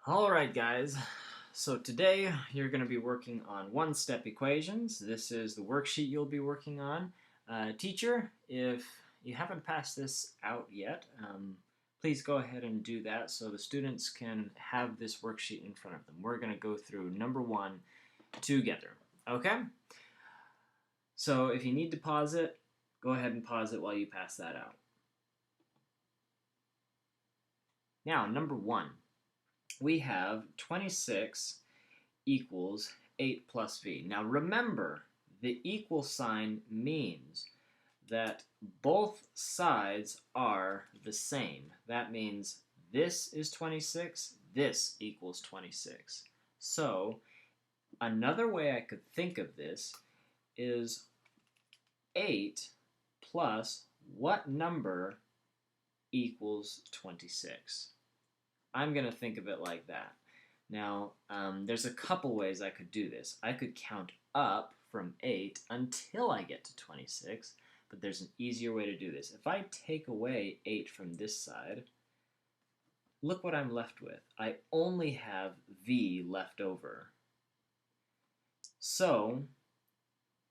Alright guys, so today you're going to be working on one-step equations. This is the worksheet you'll be working on. Teacher, if you haven't passed this out yet, please go ahead and do that so the students can have this worksheet in front of them. We're going to go through number one together, okay? So if you need to pause it, go ahead and pause it while you pass that out. Now, number one. We have 26 equals 8 plus v. Now remember, the equal sign means that both sides are the same. That means this is 26, this equals 26. So another way I could think of this is 8 plus what number equals 26? I'm going to think of it like that. Now, there's a couple ways I could do this. I could count up from 8 until I get to 26, but there's an easier way to do this. If I take away 8 from this side, look what I'm left with. I only have v left over. So,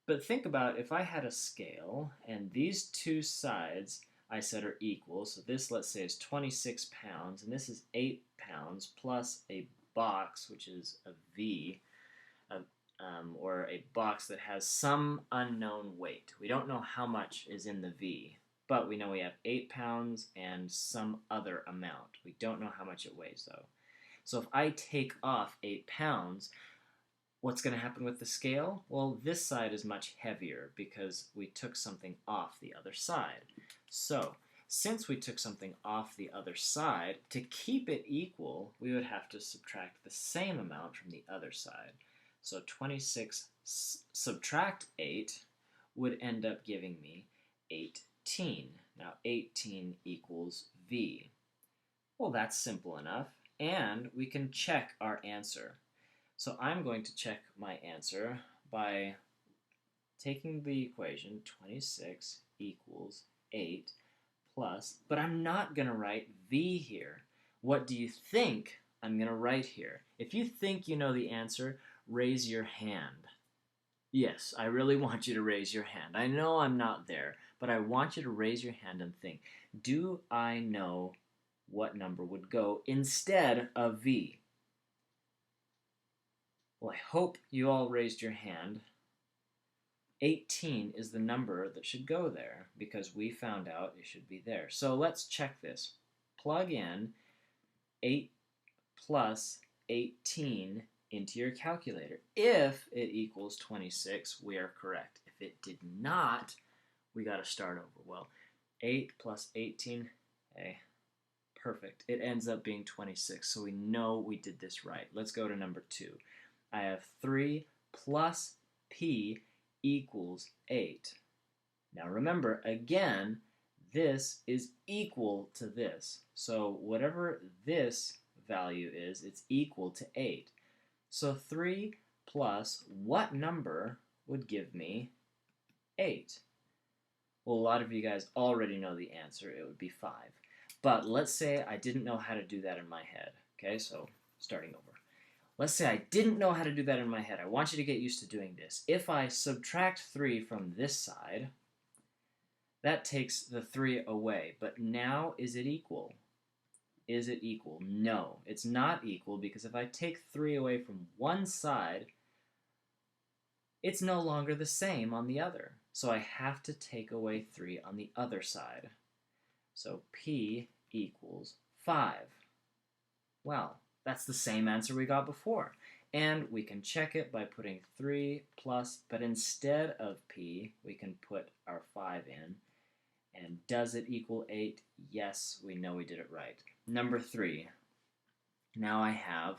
but think about if I had a scale and these two sides I said are equal, so this, let's say, is 26 pounds, and this is 8 pounds plus a box, which is a V, or a box that has some unknown weight. We don't know how much is in the V, but we know we have 8 pounds and some other amount. We don't know how much it weighs, though. So if I take off 8 pounds, what's going to happen with the scale? Well, this side is much heavier because we took something off the other side. So, since we took something off the other side, to keep it equal, we would have to subtract the same amount from the other side. So 26 subtract 8 would end up giving me 18. Now 18 equals V. Well, that's simple enough, and we can check our answer. So I'm going to check my answer by taking the equation 26 equals 8 plus, but I'm not going to write v here. What do you think I'm going to write here? If you think you know the answer, raise your hand. Yes, I really want you to raise your hand. I know I'm not there, but I want you to raise your hand and think, do I know what number would go instead of v? Well, I hope you all raised your hand. 18 is the number that should go there because we found out it should be there. So let's check this. Plug in 8 plus 18 into your calculator. If it equals 26, we are correct. If it did not, we got to start over. Well, 8 plus 18, hey, perfect. It ends up being 26, so we know we did this right. Let's go to number 2. I have 3 plus p equals 8. Now remember, again, this is equal to this. So whatever this value is, it's equal to 8. So 3 plus what number would give me 8? Well, a lot of you guys already know the answer. It would be 5. But let's say I didn't know how to do that in my head. Okay, so starting over. Let's say I didn't know how to do that in my head. I want you to get used to doing this. If I subtract 3 from this side, that takes the 3 away. But now, is it equal? Is it equal? No, it's not equal because if I take 3 away from one side, it's no longer the same on the other. So I have to take away 3 on the other side. So p equals 5. Well, that's the same answer we got before. And we can check it by putting 3 plus, but instead of p, we can put our 5 in. And does it equal 8? Yes, we know we did it right. Number 3. Now I have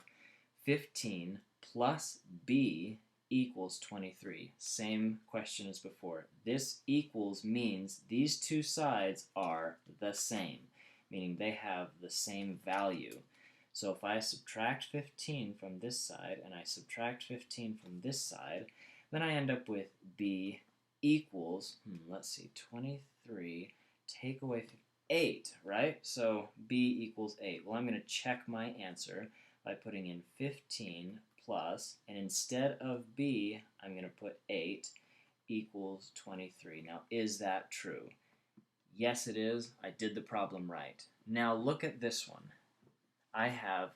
15 plus b equals 23. Same question as before. This equals means these two sides are the same, meaning they have the same value. So if I subtract 15 from this side and I subtract 15 from this side, then I end up with b equals, let's see, 23, take away 8, right? So b equals 8. Well, I'm going to check my answer by putting in 15 plus, and instead of b, I'm going to put 8 equals 23. Now, is that true? Yes, it is. I did the problem right. Now, look at this one. I have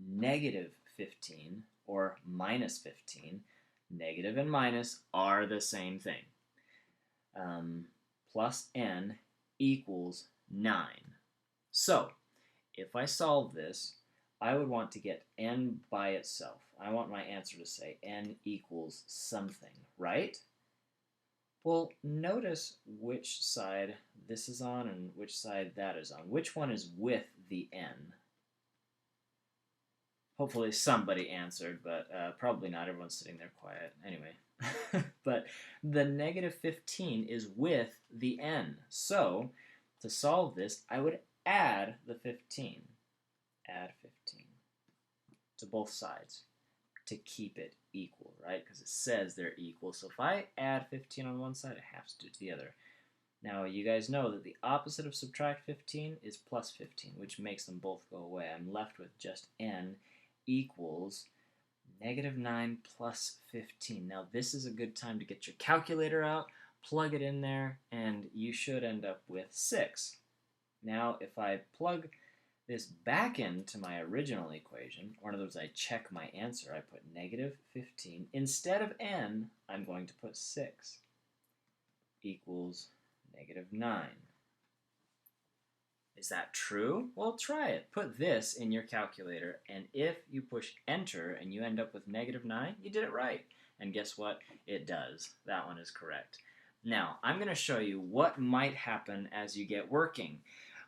negative 15 or minus 15. Negative and minus are the same thing. Plus n equals 9. So, if I solve this, I would want to get n by itself. I want my answer to say n equals something, right? Well, notice which side this is on and which side that is on. Which one is with the n? Hopefully somebody answered, but probably not. Everyone's sitting there quiet. Anyway. But the negative 15 is with the n. So, to solve this, I would add the 15. Add 15 to both sides to keep it equal, right? Because it says they're equal. So if I add 15 on one side, I have to do it to the other. Now, you guys know that the opposite of subtract 15 is plus 15, which makes them both go away. I'm left with just n equals negative 9 plus 15. Now, this is a good time to get your calculator out, plug it in there, and you should end up with 6. Now, if I plug this back into my original equation, or in other words, I check my answer, I put negative 15. Instead of n, I'm going to put 6 equals negative 9. Is that true? Well, try it. Put this in your calculator, and if you push enter and you end up with negative 9, you did it right. And guess what? It does. That one is correct. Now, I'm going to show you what might happen as you get working.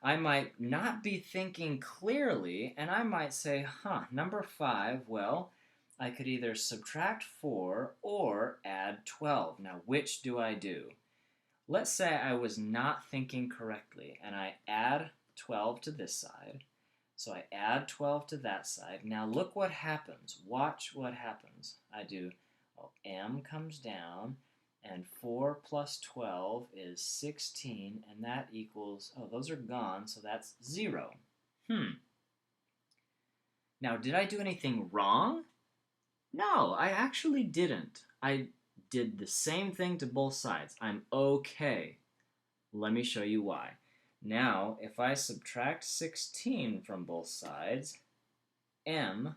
I might not be thinking clearly, and I might say, number 5, well, I could either subtract 4 or add 12. Now, which do I do? Let's say I was not thinking correctly, and I add 12 to this side. So I add 12 to that side. Now look what happens. Watch what happens. I do, m comes down, and 4 plus 12 is 16, and that equals, those are gone, so that's 0. Now, did I do anything wrong? No, I actually didn't. I did the same thing to both sides. I'm okay. Let me show you why. Now, if I subtract 16 from both sides, I'm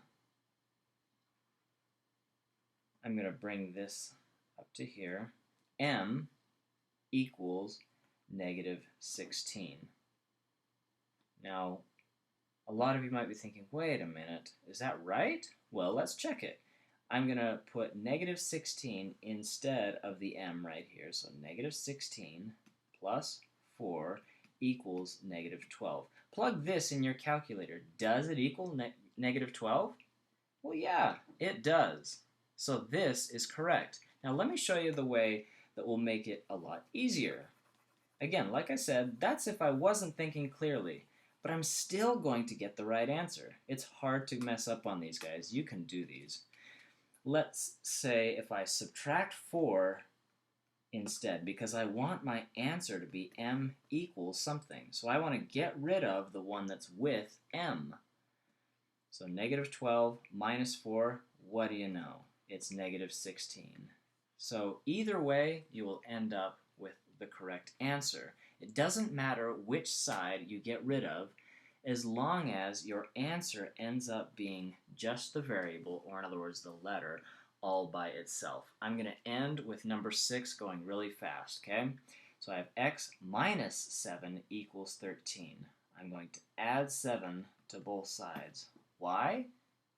going to bring this up to here, m equals negative 16. Now, a lot of you might be thinking, wait a minute, is that right? Well, let's check it. I'm going to put negative 16 instead of the m right here. So negative 16 plus 4 equals negative 12. Plug this in your calculator. Does it equal negative 12? Well, yeah, it does. So this is correct. Now let me show you the way that will make it a lot easier. Again, like I said, that's if I wasn't thinking clearly. But I'm still going to get the right answer. It's hard to mess up on these guys. You can do these. Let's say if I subtract 4 instead, because I want my answer to be m equals something. So I want to get rid of the one that's with m. So negative 12 minus 4, what do you know? It's negative 16. So either way, you will end up with the correct answer. It doesn't matter which side you get rid of, as long as your answer ends up being just the variable, or in other words, the letter, all by itself. I'm going to end with number 6 going really fast, okay? So I have x minus 7 equals 13. I'm going to add 7 to both sides. Why?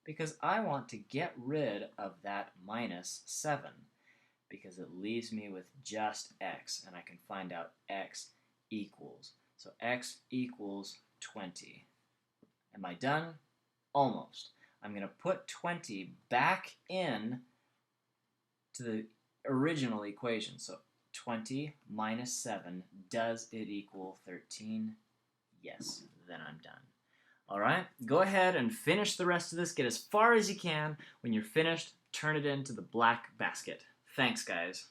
Because I want to get rid of that minus 7, because it leaves me with just x, and I can find out x equals. So x equals 20. Am I done? Almost. I'm going to put 20 back in to the original equation. So 20 minus 7, does it equal 13? Yes. Then I'm done. All right, go ahead and finish the rest of this. Get as far as you can. When you're finished, turn it into the black basket. Thanks, guys.